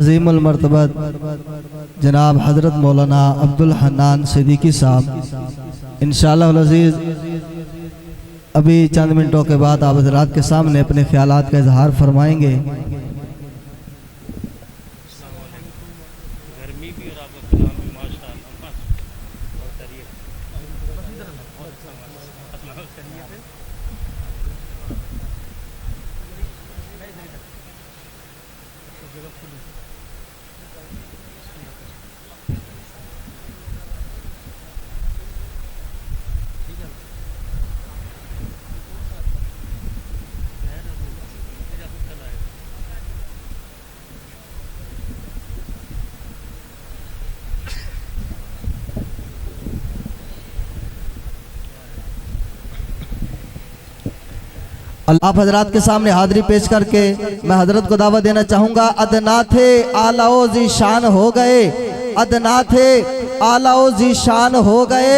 अज़ीमुल मर्तबत जनाब हज़रत मौलाना अब्दुल हन्नान सिद्दीकी साहब इंशाअल्लाह अज़ीज़ अभी चंद मिनटों के बाद आप हज़रात के सामने अपने ख्यालात का इजहार फरमाएंगे। आप हजरात के सामने हाजिरी पेश करके मैं हजरत को दावत देना चाहूँगा। अदना थे आलाओ ज़ीशान हो गए, अदना थे आलाओ ज़ीशान हो गए,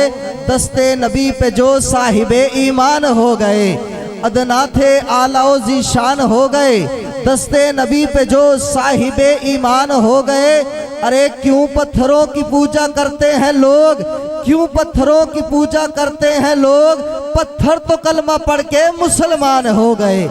दस्ते नबी पे जो साहिबे ईमान हो गए। अदना थे आलाओ ज़ीशान हो गए, दस्ते नबी पे जो साहिबे ईमान हो गए। अरे क्यों पत्थरों की पूजा करते हैं लोग, क्यों पत्थरों की पूजा करते हैं लोग, पत्थर तो कलमा पढ़ के मुसलमान हो गए,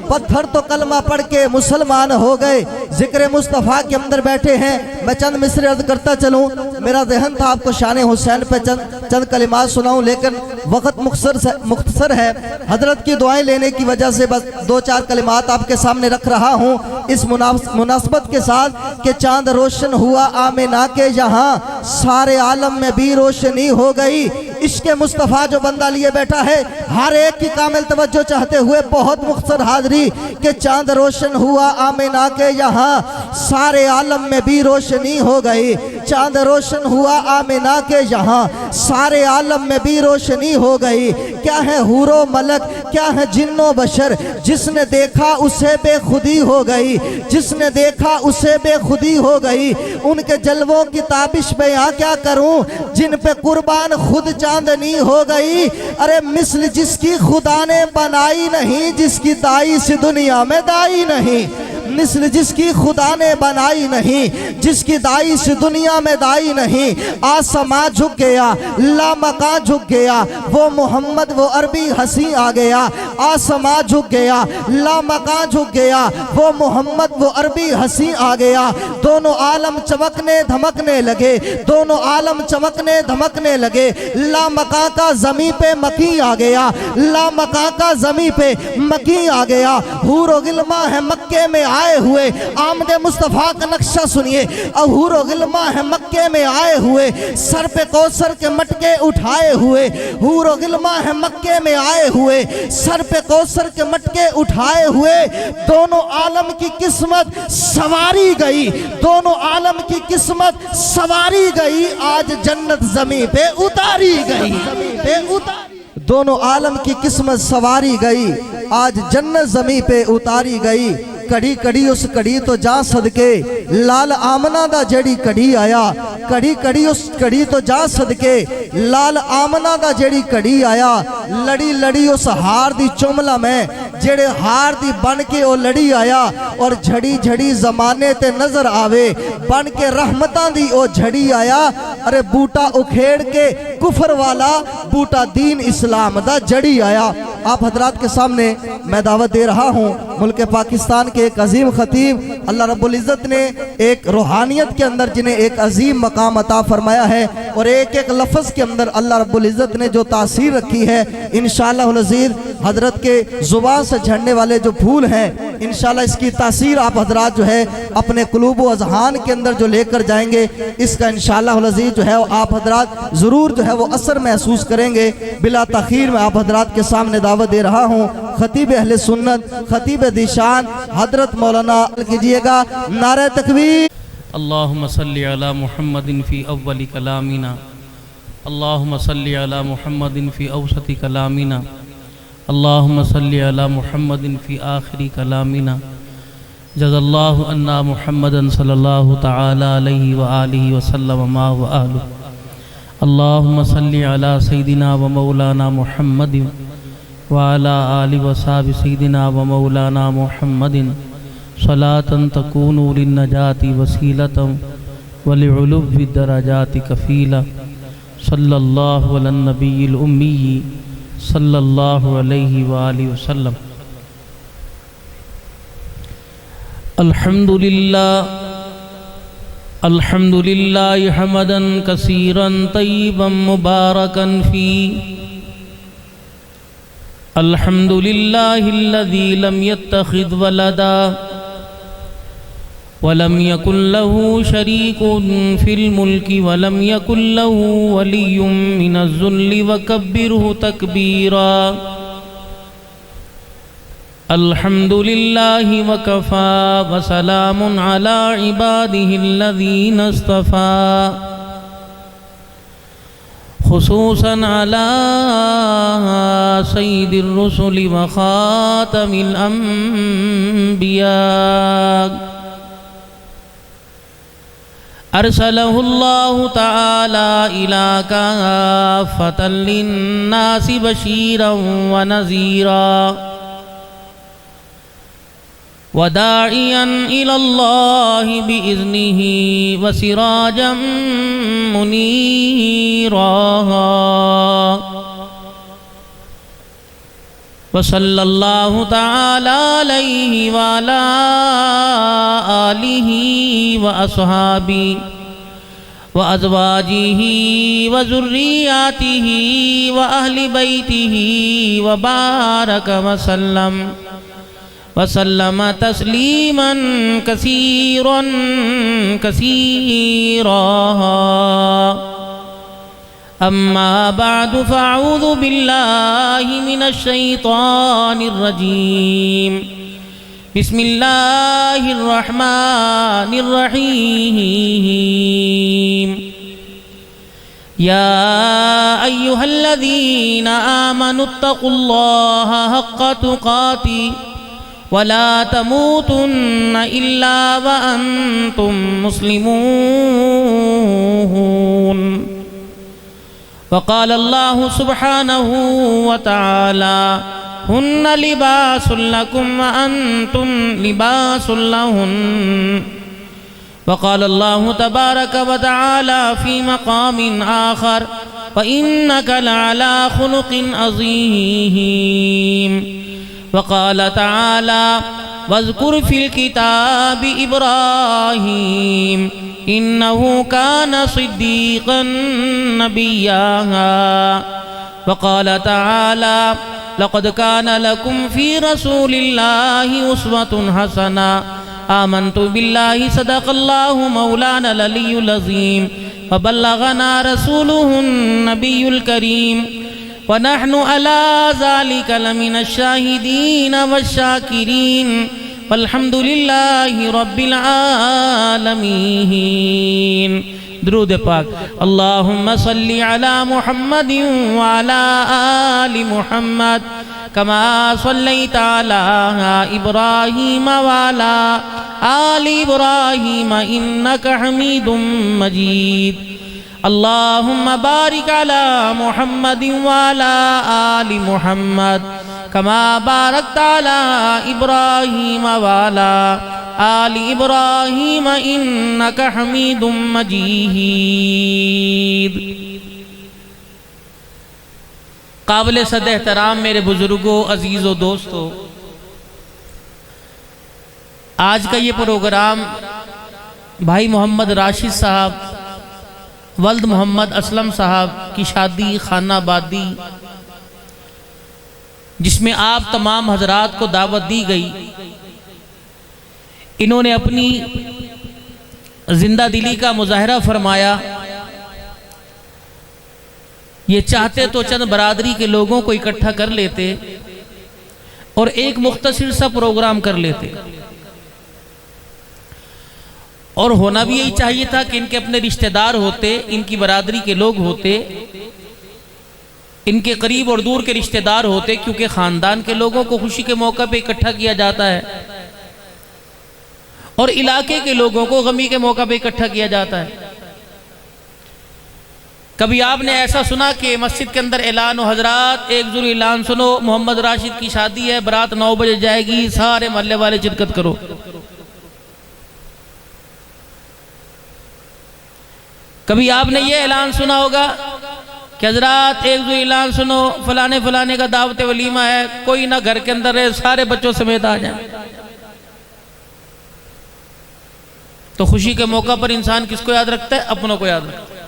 पत्थर तो कलमा पढ़ के मुसलमान हो गए। जिक्र मुस्तफ़ा के अंदर बैठे हैं, मैं चंद मिसरे अर्ज करता चलूं। मेरा ज़हन था आपको शान हुसैन पे चंद कलिमात सुनाऊं, लेकिन वक्त मुख्तसर है। हजरत की दुआएं लेने की वजह से बस दो चार कलिमात आपके सामने रख रहा हूं इस मुनासबत के साथ कि चांद रोशन हुआ आमिना के यहाँ, सारे आलम में भी रोशनी हो गई। इश्क मुस्तफ़ा जो बंदा लिए बैठा है, हर एक की कामिल तवज्जो चाहते हुए बहुत मुख्तसर हाज़री कि चांद रोशन हुआ आमिना के यहाँ, सारे आलम में भी रोशनी हो गई। चांद रोशन हुआ आमिना के यहाँ, सारे आलम में भी रोशनी हो गई। क्या है हूरो मलक, क्या है जिन्नो बशर, जिसने देखा उसे बेखुदी हो गई, जिसने देखा उसे बेखुदी हो गई। उनके जलवों की ताबिश बयां क्या करूं, जिन पे कुर्बान खुद चांदनी हो गई। अरे मिस्ल जिसकी खुदा ने बनाई नहीं, जिसकी दाई से दुनिया में दाई नहीं, मिस्ल जिसकी खुदा ने बनाई नहीं, जिसकी दाई से दुनिया में दाई नहीं। आसमां झुक गया, लामका झुक गया, वो मोहम्मद वो अरबी हंसी आ गया। आसमां झुक गया, लामका झुक गया, वो मोहम्मद वो अरबी हंसी आ गया। दोनों आलम चमकने धमकने लगे, दोनों आलम चमकने धमकने लगे। लामका का जमी पे मकी आ गया, लामका का जमी पे मकी आ गया। हूरो गिल्मा है मक्के में आए हुए, आमदे मुस्तफ़ा का नक्शा सुनिए। अहूरो गिल्मा है मक्के में आए हुए, सर पे कौसर के मटके उठाए हुए। हूरो गिल्मा है मक्के में आए हुए, सर पे कौसर के मटके उठाए हुए। दोनों आलम की किस्मत सवारी गई, दोनों आलम की किस्मत सवारी गई। आज जन्नत जमी पे उतारी गई, दोनों आलम की किस्मत सवारी गई, आज जन्नत जमी पे उतारी गई। कड़ी कड़ी उस कड़ी तो जा सदके, लाल आमना दा जेड़ी कड़ी आया। कड़ी कड़ी उस कड़ी तो जा सदके, लाल आमना दा जेड़ी कड़ी आया। लड़ी लड़ी उस हार दी चुमला में, जेड़े हार दी बन के ओ लड़ी आया। और झड़ी झड़ी जमाने ते नजर आवे, बन के रहमतां दी ओ झड़ी आया। अरे बूटा उखेड़ के कुफर वाला, बूटा दीन इस्लाम दा जड़ी आया। आप हजरात के सामने मैं दावत दे रहा हूँ, मुल्क पाकिस्तान के एक अजीम खतीब अल्लाह रब्बुल इज़्ज़त ने एक रूहानियत के अंदर जिन्हें एक अजीम मकाम अता फरमाया है, और एक एक लफ्ज़ के अंदर अल्लाह रब्बुल इज़्ज़त ने जो तासीर रखी है, इंशाअल्लाह अज़ीज़ हजरत के ज़ुबान से झड़ने वाले जो फूल हैं, इंशाअल्लाह इसकी तासीर आप हजरात जो है अपने कुलूब व अज़हान के अंदर जो लेकर जाएंगे, इसका इंशाअल्लाह अज़ीज़ जो है आप हजरात ज़रूर जो है वो असर महसूस करेंगे। बिला तख़ीर में आप हजरात के सामने दावत दे रहा हूँ खतीब अहले सुन्नत, खतीब दिशान हजरत मौलाना कीजिएगा। नारे तकबीर। अल्लाहुम्मा सल्ली अला मुहम्मदिन फ़ी अव्वली कलामिना, अल्लाहुम्मा सल्ली अला मुहम्मदिन फ़ी औसती कलामिना, अल्लाहुम्मा सल्ली अला मुहम्मदिन फ़ी आखिरी कलामिना। जज़ल्लाहु अन्ना मुहम्मदन सल्लल्लाहु तआला अलैहि व आलिहि व सल्लम मा व आलु। अल्लाहुम्मा सल्ली अला सय्यिदिना व मौलाना मुहम्मदिन व अला आलि व सहाबि सय्यिदिना व मौलाना मुहम्मदिन सलातन तकूनु लिन्नजाति वसीलतम वलिउलुव्वि दरजाति कफ़ीला सल्लल्लाहु अलन नबिय्यिल उम्मी सल्लल्लाहु अलैहि वालिहि वसल्लम। अल्हम्दुलिल्लाह हमदन कसीरन तय्यिबन मुबारकन फी। अल्हम्दुलिल्लाहिल्लज़ी लम यत्तखिज़ वलदा वलम यकुन लहू शरीकुन फिल मुल्की वलम यकुन लहू वलियुम मिनज़्ज़ुल्लि वकब्बिरहु तकबीरा। अल्हम्दुलिल्लाहि वकफ़ा वसलामुन अला इबादिहिल्लज़ीना इस्तफ़ा खुसूसन अला सय्यिदिर रुसुलि व ख़ातमिल अंबिया। अरसलहुल्लाहु तआला इला काफ़्फ़तल लिन्नासि बशीरन व नज़ीरा व दाइयन इलल्लाहि बिइज़्निहि व सिराजम मुनीरा। व सल्लल्लाहु तआला अलैहि व अला आलिहि व अस्हाबी व अज़वाजिहि व ज़ुर्रिय्यातिहि व अहलि बैतिहि व बारक वसल्लम तस्लीमन कसीरन कसीरा। अम्मा बअदु फ़अऊज़ु बिल्लाहि मिनश शैतानिर रजीम। बिस्मिल्लाहिर रहमानिर रहीम। या अय्युहल्लज़ीना आमनुत्तक़ुल्लाहा हक़्क़ तुक़ातिह वला तमूतुन्न इल्ला व अंतुम मुस्लिमून। वक़ाल अल्लाहु सुब्हानहु व तआला हुन्ना लिबासुल लकुम व अंतुम लिबासुल लहुन्न। वक़ाल अल्लाहु तबारक व तआला फ़ी मक़ामिन आख़र व इन्नका लअला ख़ुलुक़िन अज़ीम। वक़ाल तआला वज़्कुर फ़िल किताबि इब्राहीम इन्नहु कान सिद्दीक़न नबिय्या। वक़ाल तआला लक़द कान लकुम फ़ी रसूलिल्लाहि उस्वतुन हसना। आमन्तु बिल्लाहि सदक़ल्लाहु मौलानल अलियुल अज़ीम व बल्लग़ना रसूलुहुन नबियुल करीम व नहनु अला ज़ालिका लमिनश शाहिदीन वश्शाकिरीन वल्हम्दुलिल्लाहि रब्बिल आलमीन। दुरूद पाक। अल्लाहुम्मा सल्लि अला मुहम्मदिन व अला आलि मुहम्मद कमा सल्लैता अला इब्राहीम व अला आलि इब्राहीम इन्नका हमीदुम मजीद। अल्लाहुम्मा बारिक अला मुहम्मदिन व अला आलि मुहम्मद कमा बारकता अला इब्राहीम व अला आलि इब्राहीम इन्नका हमीदुम मजीद। काबिल सद एहतराम मेरे बुजुर्गों, अजीज़ों, दोस्तों, आज का ये प्रोग्राम भाई मोहम्मद राशिद साहब वल्द मोहम्मद असलम साहब की शादी खानाबादी, जिसमें आप तमाम हजरात को दावत दी गई। इन्होंने अपनी जिंदा दिली का मुजाहरा फरमाया। ये चाहते तो चंद बरादरी के लोगों को इकट्ठा कर लेते और एक मुख्तसर सा प्रोग्राम कर लेते, और होना भी यही चाहिए था कि इनके अपने रिश्तेदार होते, इनकी बरादरी के लोग होते, इनके करीब और दूर के रिश्तेदार होते, क्योंकि ख़ानदान के लोगों को खुशी के मौके पे इकट्ठा किया जाता है और इलाके के लोगों को गमी के मौके पे इकट्ठा किया जाता है। कभी आपने ऐसा सुना कि मस्जिद के अंदर ऐलान हो, हजरात एक ज़रूर ऐलान सुनो, मोहम्मद राशिद की शादी है, बारात 9 बजे जाएगी, सारे मोहल्ले वाले शिरकत करो। कभी आपने ये ऐलान सुना होगा कि हजरात एक दो ऐलान सुनो, फलाने फलाने का दावत वलीमा है, कोई ना घर के अंदर रहे, सारे बच्चों समेत आ जाए। तो खुशी के मौका पर इंसान किसको याद रखता है? अपनों को याद रखता है।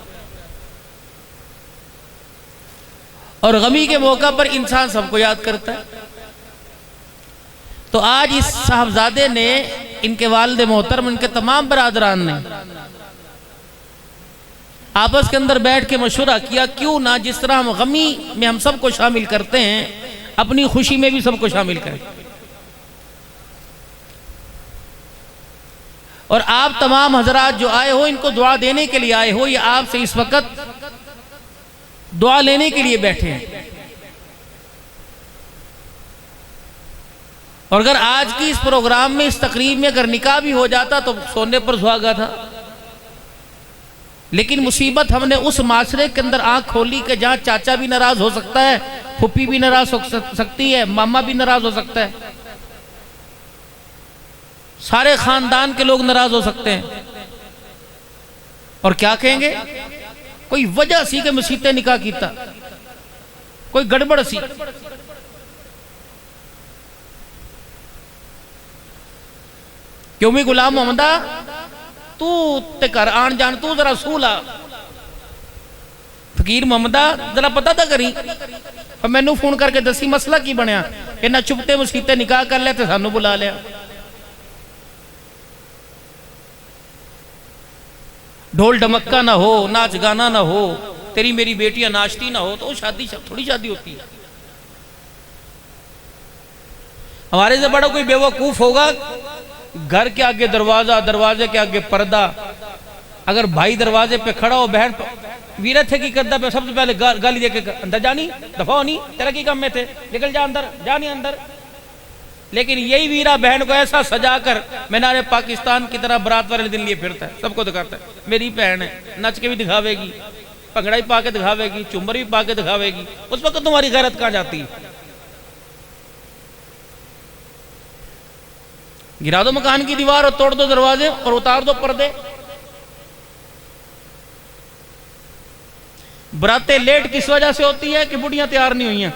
और गमी के मौका पर इंसान सबको याद करता है। तो आज इस साहबजादे ने, इनके वालिद मोहतरम, इनके तमाम बरादरान ने आपस के अंदर बैठ के मशवरा किया, क्यों ना जिस तरह हम गमी में हम सबको शामिल करते हैं, अपनी खुशी में भी सबको शामिल करें। और आप तमाम हजरात जो आए हो, इनको दुआ देने के लिए आए हो, ये आपसे इस वक्त दुआ लेने के लिए बैठे हैं। और अगर आज की इस प्रोग्राम में, इस तकरीब में अगर निकाह भी हो जाता तो सोने पर सुहागा था। लेकिन मुसीबत हमने उस माशरे के अंदर आंख खोली कि जहां चाचा भी नाराज हो सकता है, फुप्पी भी नाराज हो सकती है, मामा भी नाराज हो सकता है, सारे खानदान के लोग नाराज हो सकते हैं। और क्या कहेंगे? कोई वजह सी के मसीते निकाह कीता, कोई गड़बड़ सी। क्यों भी गुलाम मोहम्मदा तू ते घर आन जान, तू जरा सूला फकीर मोहम्मदा जरा पता तो करी, और मैनू फोन करके दसी मसला की बनया, इन्हें चुपते मसीते निकाह कर लिया ते सानू बुला लिया। ढोल ढमक्का ना हो, नाच गाना ना हो, तेरी मेरी बेटियां नाचती ना हो, तो शादी थोड़ी शादी होती है। हमारे से बड़ा कोई बेवकूफ होगा, घर के आगे दरवाजा, दरवाजे के आगे पर्दा, अगर भाई दरवाजे पे खड़ा हो, बहन वीरत है की करदा पे सबसे पहले गाली दे के अंदर जानी, दफा नहीं, तेरा की काम में थे, निकल जा अंदर, जा नहीं अंदर। लेकिन यही वीरा बहन को ऐसा सजा कर मीनारे पाकिस्तान की तरह बारात वाले दिन लिए फिरता है, सबको दिखाता है मेरी बहन है, नच के भी दिखावेगी, भंगड़ा भी पा के दिखावेगी, चुम्बर भी पा के दिखावेगी। उस वक्त तुम्हारी गैरत कहां जाती है? गिरा दो मकान की दीवार और तोड़ दो दरवाजे और उतार दो पर्दे। बरातें लेट किस वजह से होती है कि बुढ़ियां तैयार नहीं हुई हैं।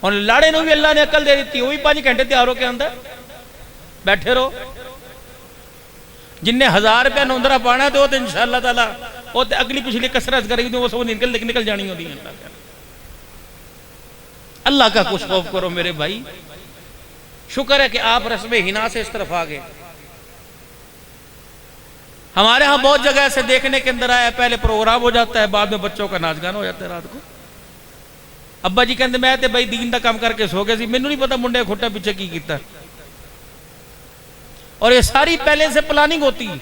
और लाड़े ने भी अल्लाह ने अकल दे दी, वो भी 5 घंटे तैयारों के अंदर बैठे रहो। जिन्हें 1000 रुपया नौंदरा पाना तो इंशाअल्लाह ताला वो तो अगली पिछली कसरत करेगी, वो सब निकल जानी होती है। अल्लाह का कुछ खौफ करो मेरे भाई। शुक्र है कि आप रस्म हिना से इस तरफ आ गए। हमारे यहाँ बहुत जगह ऐसे देखने के अंदर आया, पहले प्रोग्राम हो जाता है, बाद में बच्चों का नाच गाना हो जाता है रात को। अब्बा जी कहते मैं तो भाई दीन का काम करके सो गए सी, मैनू नहीं पता मुंडे खुट्टा पीछे की कीता। और ये सारी पहले से प्लानिंग होती है।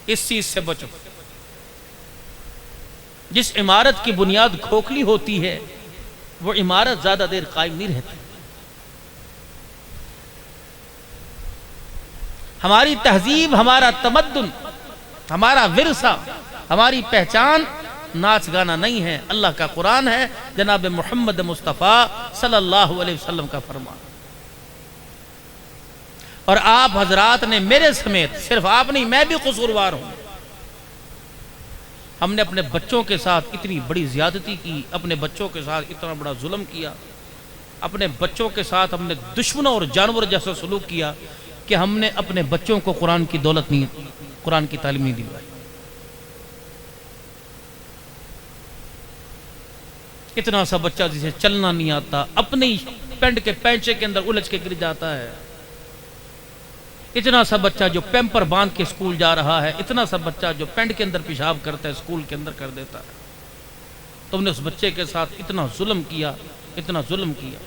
इस चीज से बचो। जिस इमारत की बुनियाद खोखली होती है वो इमारत ज्यादा देर कायम नहीं रहती। हमारी तहजीब, हमारा तमद्दुन, हमारा विरसा, हमारी पहचान नाच गाना नहीं है। अल्लाह का कुरान है, जनाब मोहम्मद मुस्तफ़ा सल्लल्लाहु अलैहि वसल्लम का फरमान। और आप हजरात ने मेरे समेत, सिर्फ आप नहीं मैं भी कसूरवार हूं, हमने अपने बच्चों के साथ इतनी बड़ी ज्यादती की, अपने बच्चों के साथ इतना बड़ा जुल्म किया, अपने बच्चों के साथ हमने दुश्मनों और जानवर जैसा सलूक किया कि हमने अपने बच्चों को कुरान की दौलत नहीं, कुरान की तालीम नहीं दिलवाई। इतना सा बच्चा जिसे चलना नहीं आता, अपने ही पेंट के पैंचे के अंदर उलझ के गिर जाता है। इतना सा बच्चा जो पैम्पर बांध के स्कूल जा रहा है, इतना सा बच्चा जो पेंट के अंदर पेशाब करता है, स्कूल के अंदर कर देता है। तुमने उस बच्चे के साथ इतना जुल्म किया, इतना जुल्म किया।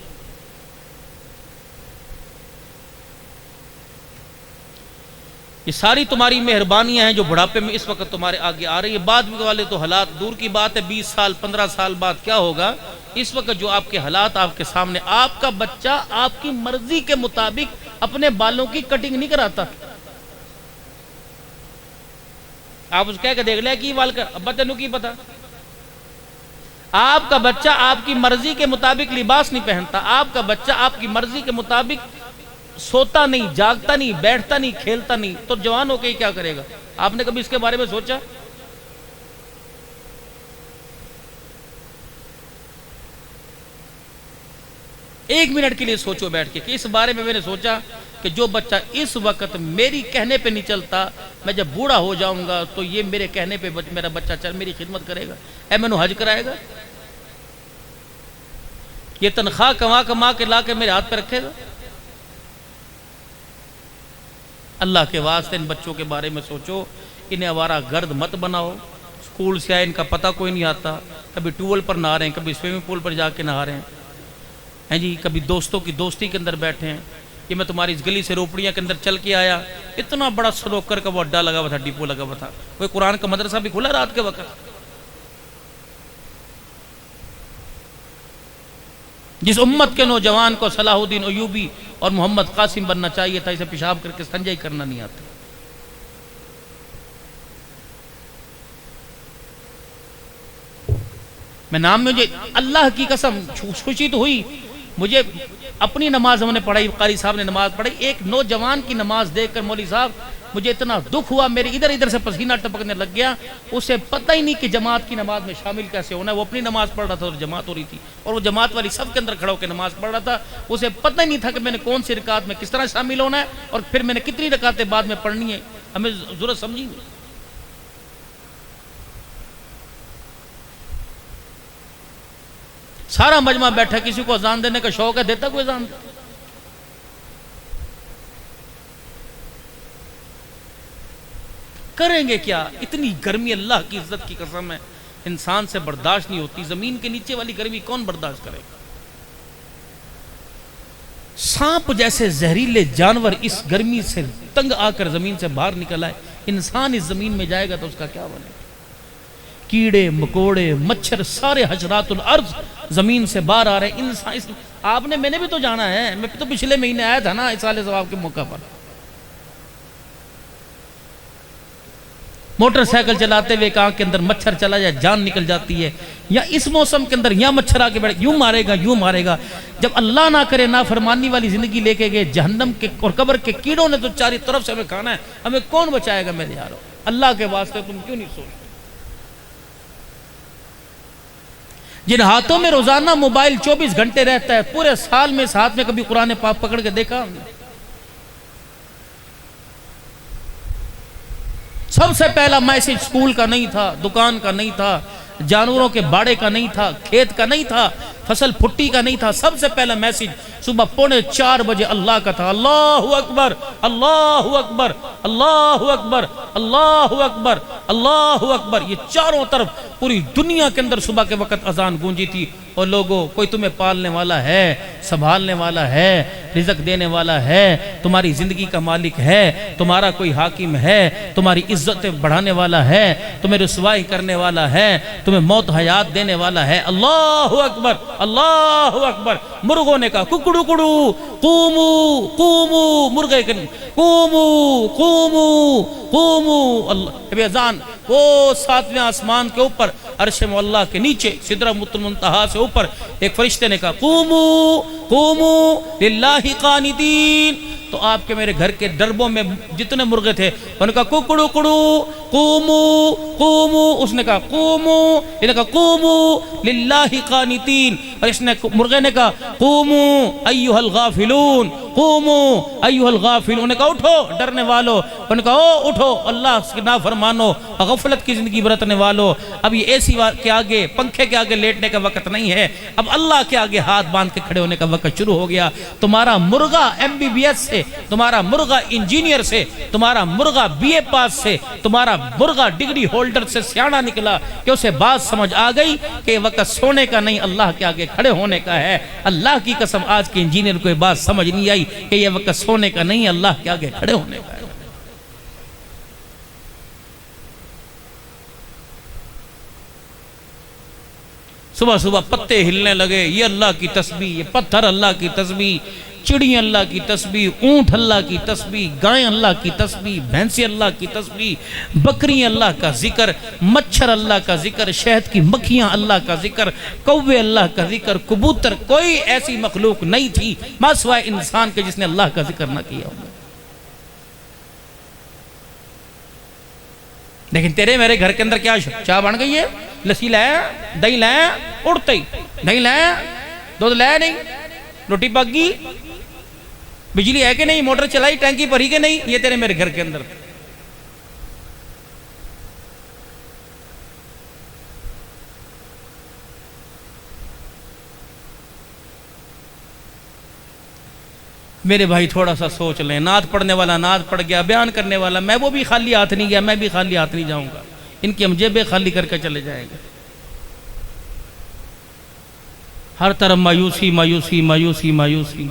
ये सारी तुम्हारी मेहरबानियां हैं जो बुढ़ापे में इस वक्त तुम्हारे आगे आ रही है। बाद वाले तो हालात दूर की बात है, 20 साल 15 साल बाद क्या होगा। इस वक्त जो आपके हालात आपके सामने, आपका बच्चा आपकी मर्जी के मुताबिक अपने बालों की कटिंग नहीं कराता। आप उसको कह के देख लिया कि बाल कर, अब्बा तेनू की पता। आपका बच्चा आपकी मर्जी के मुताबिक लिबास नहीं पहनता, आपका बच्चा आपकी मर्जी के मुताबिक सोता नहीं, जागता नहीं, बैठता नहीं, खेलता नहीं, तो जवान होकर ही क्या करेगा? आपने कभी इसके बारे में सोचा? एक मिनट के लिए सोचो बैठ के कि इस बारे में मैंने सोचा कि जो बच्चा इस वक्त मेरी कहने पे नहीं चलता, मैं जब बूढ़ा हो जाऊंगा तो ये मेरे कहने पे मेरा बच्चा चल मेरी खिदमत करेगा, ऐ मैनू हज कराएगा, ये तनख्वाह कमा कमा के ला के मेरे हाथ पे रखेगा। अल्लाह के वास्ते इन बच्चों के बारे में सोचो, इन्हें आवारा गर्द मत बनाओ। स्कूल से आए इनका पता कोई नहीं आता, कभी ट्यूबवेल पर नहा रहे हैं, कभी स्विमिंग पूल पर जाके नहा रहे हैं जी, कभी दोस्तों की दोस्ती के अंदर बैठे हैं। ये मैं तुम्हारी इस गली से रोपड़ियाँ के अंदर चल के आया, इतना बड़ा स्नोकर का वो अड्डा लगा हुआ था, डिपो लगा हुआ था, कोई कुरान का मदरसा भी खुला रात के वक्त। जिस उम्मत के नौजवान को सलाहुद्दीन अयूबी और मोहम्मद कासिम बनना चाहिए था, इसे पेशाब करके संजय करना नहीं आता। मैं नाम में मुझे अल्लाह की कसम खुशी तो हुई, मुझे अपनी नमाज हमने पढ़ाई, कारी साहब ने नमाज पढ़ाई, एक नौजवान की नमाज देखकर मौली साहब मुझे इतना दुख हुआ, मेरे इधर इधर से पसीना टपकने लग गया। उसे पता ही नहीं कि जमात की नमाज में शामिल कैसे होना है। वो अपनी नमाज पढ़ रहा था और जमात हो रही थी, और वो जमात वाली सब के अंदर खड़ा होकर नमाज पढ़ रहा था। उसे पता ही नहीं था कि मैंने कौन सी रकात में किस तरह शामिल होना है और फिर मैंने कितनी रकातें बाद में पढ़नी है, हमें जरूरत समझी नहीं। सारा मजमा बैठा, किसी को अजान देने का शौक है, देता कोई अजान? करेंगे क्या? इतनी गर्मी अल्लाह की इज्जत की कसम है इंसान से बर्दाश्त नहीं होती। जमीन के नीचे वाली गर्मी कौन बर्दाश्त करेगा? सांप जैसे जहरीले जानवर इस गर्मी से तंग आकर जमीन से बाहर निकल आए, इंसान इस जमीन में जाएगा तो उसका क्या बनेगा? कीड़े मकोड़े मच्छर सारे हजरातुल अर्ज जमीन से बाहर आ रहे हैं। इंसान आपने मैंने भी तो जाना है, मैं तो पिछले महीने आया था ना इस साल सवाब के मौका पर, मोटरसाइकिल चलाते हुए आंख के अंदर मच्छर चला जाए जान निकल जाती है, या इस मौसम के अंदर या मच्छर आके बैठ यूं मारेगा यूं मारेगा। जब अल्लाह ना करे ना फरमानी वाली जिंदगी लेके गए, जहन्नम के और कब्र के कीड़ों ने तो चारों तरफ से हमें खाना है, हमें कौन बचाएगा मेरे यारो? अल्लाह के वास्ते तुम क्यों नहीं सोचते? जिन हाथों में रोजाना मोबाइल 24 घंटे रहता है, पूरे साल में इस हाथ में कभी कुरान पाक पकड़ के देखा हमने? सबसे पहला मैसेज स्कूल का नहीं था, दुकान का नहीं था, जानवरों के बाड़े का नहीं था, खेत का नहीं था, फसल फुट्टी का नहीं था। सबसे पहला मैसेज सुबह 3:45 बजे अल्लाह का था। अल्लाहु अकबर अल्लाहु अकबर अल्लाहु अकबर अल्लाहु अकबर अल्लाहु अकबर। ये चारों तरफ पूरी दुनिया के अंदर सुबह के वक्त अजान गूंजी थी। और लोगों, कोई तुम्हें पालने वाला है, संभालने वाला है, रिज़्क देने वाला है, तुम्हारी जिंदगी का मालिक है, तुम्हारा कोई हाकिम है, तुम्हारी इज्जतें बढ़ाने वाला है, तुम्हें रुसवाई करने वाला है, तुम्हें मौत हयात देने वाला है। अल्लाहु अकबर अल्लाहु अकबर। मुर्गों ने कहा कुकड़ू कुड़ू कूमू कूमू, मुर्गे के कूमू कूमू कूमू। अल्लाह अजान वो 7वें आसमान के ऊपर अर्श मौला के नीचे सिदरतुल मुंतहा से ऊपर एक फरिश्ते ने कहा कूमू कूमू लिल्लाहि कानितीन। तो आपके मेरे घर के डरबों में जितने मुर्गे थे उनका कुकड़ू कुड़ू कूमू कूमू, उसने कहा कूमू, इसने कहा कूमू लिल्लाहि कानितीन, और इसने मुर्गे ने कहा कूमू अय्युहल गाफिलून कूमू अय्युहल गाफिलून। ने कहा उठो डरने वालों, उन्होंने कहा ओ उठो अल्लाह के नाफरमानो, गफलत की जिंदगी बरतने वालों। अब ये एसी के आगे पंखे के आगे लेटने का वक्त नहीं है, अब अल्लाह के आगे हाथ बांध के खड़े होने का वक्त शुरू हो गया। तुम्हारा मुर्गा MBBS से, तुम्हारा मुर्गा इंजीनियर से, तुम्हारा मुर्गा BA पास से, तुम्हारा मुर्गा डिग्री होल्डर से सियाना निकला कि उसे बात समझ आ गई कि वक्त सोने का नहीं अल्लाह के आगे खड़े होने का है। अल्लाह की कसम आज के इंजीनियर को ये बात समझ नहीं आई कि यह वक्त सोने का नहीं अल्लाह के आगे खड़े होने का है। सुबह सुबह पत्ते हिलने लगे, ये अल्लाह की तस्बीह, ये पत्थर अल्लाह की तस्बीह, चिड़ियाँ अल्लाह की तस्बीह, ऊँट अल्लाह की तस्बीह, गाय अल्लाह की तस्बीह, भैंसें अल्लाह की तस्बीह, बकरियाँ अल्लाह का जिक्र, मच्छर अल्लाह का जिक्र, शहद की मक्खियाँ अल्लाह का जिक्र, कौवे अल्लाह का जिक्र, कबूतर, कोई ऐसी मखलूक नहीं थी मासिवाय इंसान के जिसने अल्लाह का जिक्र ना किया हो। लेकिन तेरे मेरे घर के अंदर क्या चाह बन गई है, लस्सी लाया, दही लाया, उड़ते ही दही लाया, दूध लाया नहीं, रोटी पक गई, बिजली है कि नहीं, मोटर चलाई, टैंकी भरी के नहीं, ये तेरे मेरे घर के अंदर। मेरे भाई थोड़ा सा सोच लें, नात पढ़ने वाला नात पढ़ गया, बयान करने वाला मैं, वो भी खाली हाथ नहीं गया, मैं भी खाली हाथ नहीं जाऊंगा, इनकी हम जेबें खाली करके चले जाएंगे। हर तरफ मायूसी मायूसी मायूसी मायूसी,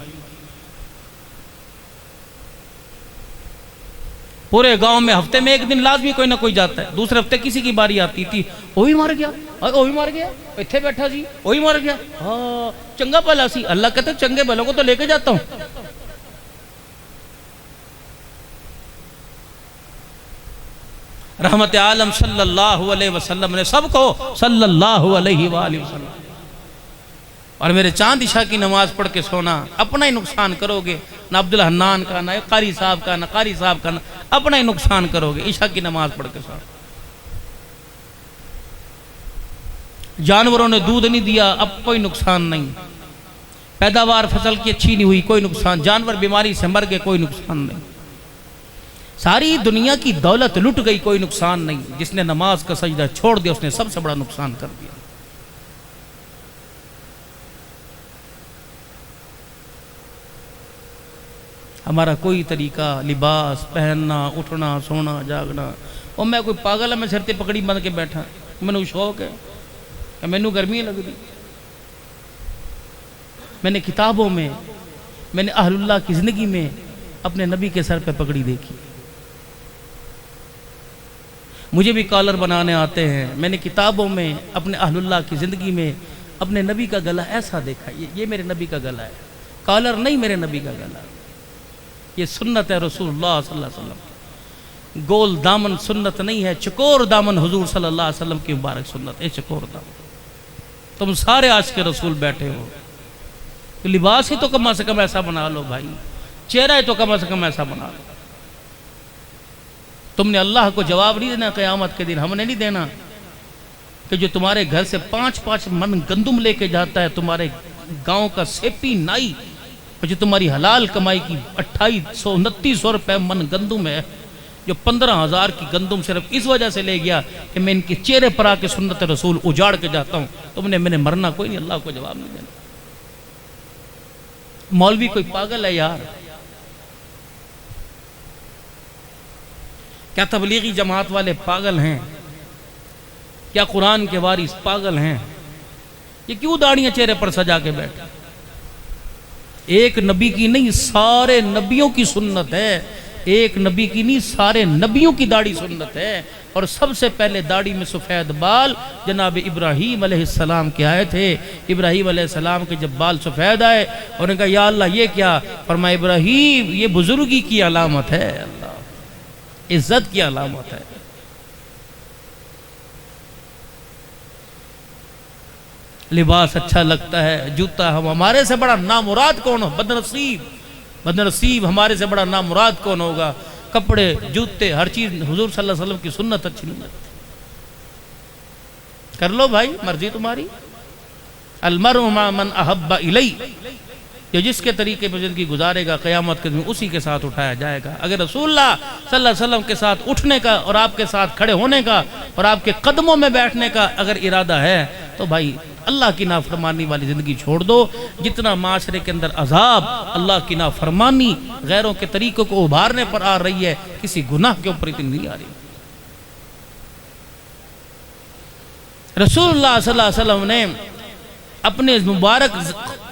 पूरे गांव में हफ्ते में एक दिन लाजमी कोई ना कोई जाता है, दूसरे हफ्ते किसी की बारी आती थी, वो भी मर गया, वो भी मर गया, इत्थे बैठा सी, वो भी मर गया, हाँ चंगा भला सी। अल्लाह कहते चंगे भलों को तो लेके जाता हूं। रहमत आलम सल्लल्लाहु अलैहि वसल्लम ने सबको सल्लल्लाहु अलैहि वसल्लम, और मेरे चांद इशा की नमाज पढ़ के सोना, अपना ही नुकसान करोगे, ना अब्दुल हन्नान का, ना कारी साहब का, ना कारी साहब का, ना अपना ही नुकसान करोगे। इशा की नमाज पढ़ के सोना। जानवरों ने दूध नहीं दिया, अब कोई नुकसान नहीं, पैदावार फसल की अच्छी नहीं हुई, कोई नुकसान, जानवर बीमारी से मर गए, कोई नुकसान नहीं, सारी दुनिया की दौलत लुट गई, कोई नुकसान नहीं। जिसने नमाज का सजदा छोड़ दिया उसने सबसे बड़ा नुकसान कर दिया। हमारा कोई तरीका, लिबास पहनना, उठना, सोना, जागना, और मैं कोई पागल है, मैं सिर ते पकड़ी बंद के बैठा, मैनू शौक है कि मैनू गर्मी लगती। मैंने किताबों में, मैंने अहलुल्लाह की ज़िंदगी में अपने नबी के सर पे पगड़ी देखी। मुझे भी कॉलर बनाने आते हैं, मैंने किताबों में अपने अहलुल्लाह की ज़िंदगी में अपने नबी का गला ऐसा देखा, ये मेरे नबी का गला है, कॉलर नहीं, मेरे नबी का गला, ये सुन्नत है रसूलुल्लाह सल्लल्लाहु अलैहि वसल्लम। गोल दामन सुन्नत नहीं है, चकोर दामन हुजूर सल्लल्लाहु अलैहि वसल्लम की मुबारक सुन्नत है, चकोर दामन। तुम सारे आज के रसूल बैठे हो, तो लिबास ही तो कम से कम ऐसा बना लो भाई, चेहरा ही तो कम से कम ऐसा बना लो। तुमने अल्लाह को जवाब नहीं देना क़यामत के दिन, हमने नहीं देना कि जो तुम्हारे घर से 5-5 मन गंदुम लेके जाता है, तुम्हारे गांव का सेपी नाई, जो तुम्हारी हलाल कमाई की 2800-2900 रुपये मन गंदुम है, जो 15,000 की गंदुम सिर्फ इस वजह से ले गया कि मैं इनके चेहरे पर आके सुन्नत रसूल उजाड़ के जाता हूँ, तुमने मैंने मरना कोई नहीं, अल्लाह को जवाब नहीं देना। मौलवी कोई पागल है यार, क्या तबलीगी जमात वाले पागल हैं, क्या कुरान के वारिस पागल हैं, ये क्यों दाढ़ियां चेहरे पर सजा के बैठे? एक नबी की नहीं, सारे नबियों की सुन्नत है, एक नबी की नहीं, सारे नबियों की दाढ़ी सुन्नत है। और सबसे पहले दाढ़ी में सफ़ेद बाल जनाब इब्राहीम अलैहिस्सलाम के आए थे। इब्राहीम अलैहिस्सलाम के जब बाल सफ़ेद आए, उन्होंने कहा या अल्लाह ये क्या? फरमाया इब्राहीम ये बुजुर्गी की अलामत है, अल्लाह इज्जत की अलामत है। लिबास अच्छा लगता है, जूता, हम हमारे से बड़ा नामुराद कौन हो? बदनसीब, बदनसीब हमारे से बड़ा नामुराद कौन होगा? कपड़े, जूते, हर चीज हुजूर सल्लल्लाहु अलैहि वसल्लम की सुन्नत अच्छी नहीं लगती। कर लो भाई, मर्जी तुम्हारी। अलमरउ मा मन अहब्बा इलै, ये जिसके तरीके पर जिंदगी गुजारेगा क़यामत के दिन उसी के साथ उठाया जाएगा। अगर रसूलुल्लाह सल्लल्लाहु अलैहि वसल्लम के साथ उठने का और आपके साथ खड़े होने का और आपके कदमों में बैठने का अगर इरादा है तो भाई अल्लाह की नाफरमानी वाली ज़िंदगी छोड़ दो। जितना माशरे के अंदर अजाब अल्लाह की नाफरमानी गैरों के तरीकों को उभारने पर आ रही है, किसी गुनाह के ऊपर इतनी नहीं आ रही। रसूलुल्लाह सल्लल्लाहु अलैहि वसल्लम ने अपने मुबारक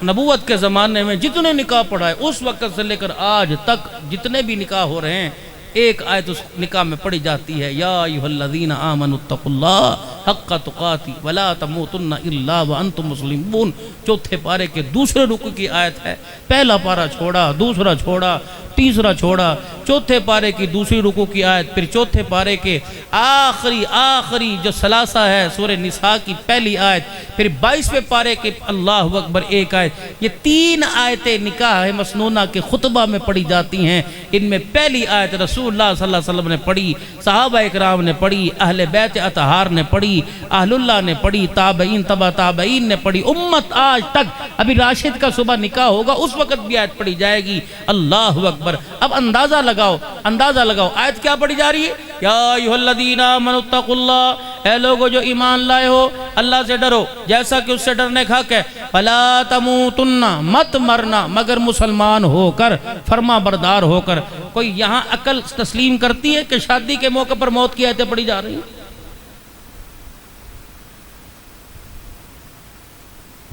नबूवत के ज़माने में जितने निकाह पढ़ाए, उस वक्त से लेकर आज तक जितने भी निकाह हो रहे हैं, एक आयत उस निकाह में पढ़ी जाती है, या अय्युहल्लज़ीना आमनुत्तकुल्लाह हक़्क़ तुक़ाती वला तमूतुन्ना इल्ला व अंतुम मुस्लिमून। चौथे पारे के दूसरे रुकू की आयत है। पहला पारा छोड़ा, दूसरा छोड़ा, तीसरा छोड़ा, चौथे पारे की दूसरी रुकू की आयत, फिर चौथे पारे के आखिरी जो सलासा है सूरह निसा की पहली आयत, फिर 22वें पारे के अल्लाहु अकबर एक आयत। ये 3 आयतें निकाह मसनूना के खुतबा में पढ़ी जाती हैं। इनमें पहली आयत रसूलुल्लाह सल्लल्लाहु अलैहि वसल्लम ने पढ़ी, सहाबा इकराम ने पढ़ी, अहले बैत अतहार ने पढ़ी, अहलुल्लाह ने पढ़ी, ताबईन तबा ताबईन ने पढ़ी, उम्मत आज तक। अभी राशिद का सुबह निकाह होगा उस वक्त भी आयत पढ़ी जाएगी। अल्लाहु अकबर। अब अंदाजा लगाओ, अंदाजा लगाओ आयत क्या पढ़ी जा रही है। या अय्युहल्लज़ीना आमनुत्तकुल्लाह, ऐ लोगो जो ईमान लाए हो अल्लाह से डरो जैसा कि उससे डरने का हक है। फला तमूतुन्ना, मत मरना मगर मुसलमान होकर, फर्मा बरदार होकर। कोई यहाँ अकल तस्लीम करती है कि शादी के मौके पर मौत की आयतें पढ़ी जा रही हैं?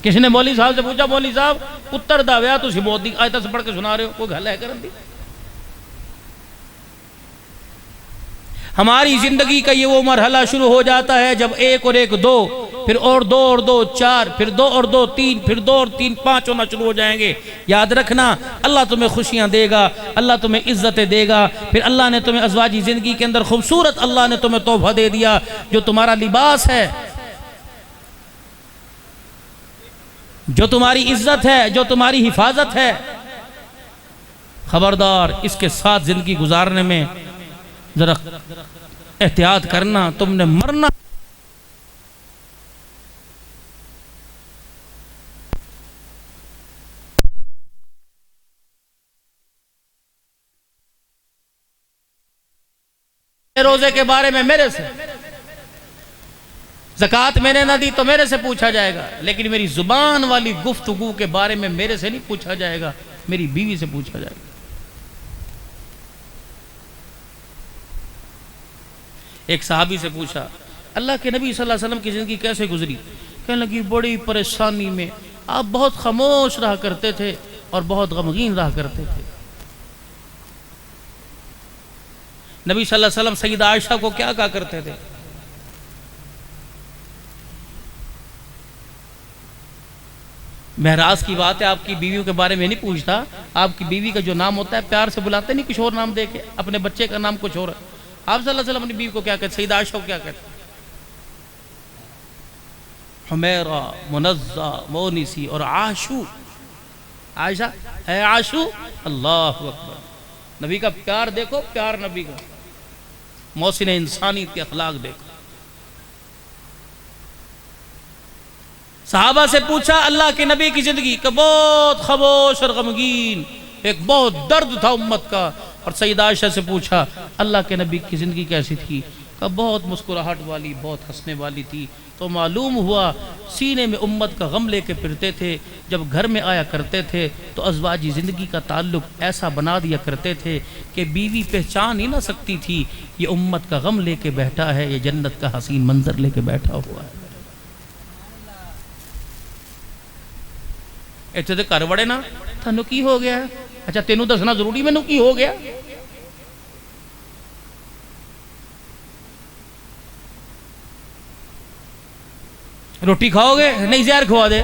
किसी ने मौलवी साहब से पूछा, मौलवी साहब पुत्र दा विआह तुसीं मौत दी आयत से पढ़ के सुना रहे हो, कोई गल है करन दी? हमारी जिंदगी का ये वो मरहला शुरू हो जाता है जब 1 और 1 2, फिर और 2 और 2 4, फिर 2 और 2 3, फिर 2 और 3 5 होना शुरू हो जाएंगे। याद रखना अल्लाह तुम्हें खुशियां देगा, अल्लाह तुम्हें इज्जतें देगा। फिर अल्लाह ने तुम्हें अज़वाजी जिंदगी के अंदर खूबसूरत अल्लाह ने तुम्हें तोहफा दे दिया जो तुम्हारा लिबास है, जो तुम्हारी इज्जत है, जो तुम्हारी हिफाजत है। खबरदार इसके साथ जिंदगी गुजारने में जरा एहतियात करना, तुमने मरना। रोजे के बारे में मेरे से, ज़कात मैंने ना दी तो मेरे से पूछा जाएगा, लेकिन मेरी जुबान वाली गुफ्तगू के बारे में मेरे से नहीं पूछा जाएगा, मेरी बीवी से पूछा जाएगा। एक सहाबी से पूछा अल्लाह के नबी सल्लल्लाहु अलैहि वसल्लम की ज़िंदगी कैसे गुजरी? कहने लगी बड़ी परेशानी में, आप बहुत खामोश रहा करते थे और बहुत गमगीन रहा करते थे। नबी सल्लल्लाहु अलैहि वसल्लम सईदा आयशा को क्या कहा करते थे? महराज की बात है, आपकी बीवियों के बारे में नहीं पूछता। आपकी बीवी का जो नाम होता है प्यार से बुलाते नहीं, कुछ और नाम दे के, अपने बच्चे का नाम कुछ और। आप सल्लल्लाहु अलैहि वसल्लम अपनी बीवी को क्या कहते? सईदा आयशा को क्या कहते? हुमैरा, मुनज़्ज़ा, मोनिसी और आशू। आयशा है आशू। अल्लाहु अकबर। नबी का प्यार देखो, प्यार नबी का, मौसिन इंसानियत के अखलाक देखो। सहाबा से पूछा अल्लाह के नबी की जिंदगी का, बहुत खामोश और गमगीन, एक बहुत दर्द था उम्मत का। और सईदा आयशा से पूछा अल्लाह के नबी की ज़िंदगी कैसी थी? का बहुत मुस्कुराहट वाली, बहुत हंसने वाली थी। तो मालूम हुआ सीने में उम्मत का गम लेके फिरते थे। जब घर में आया करते थे तो अज़वाजी ज़िंदगी का ताल्लुक ऐसा बना दिया करते थे कि बीवी पहचान ही ना सकती थी ये उम्मत का गम लेके बैठा है, ये जन्नत का हसीन मंजर लेके बैठा हुआ है। इत्थे ते घर वड़े ना, थानू की हो गया? अच्छा तेनू दसना जरूरी, मैनू की हो गया? रोटी खाओगे? नहीं, जहर खवा दे।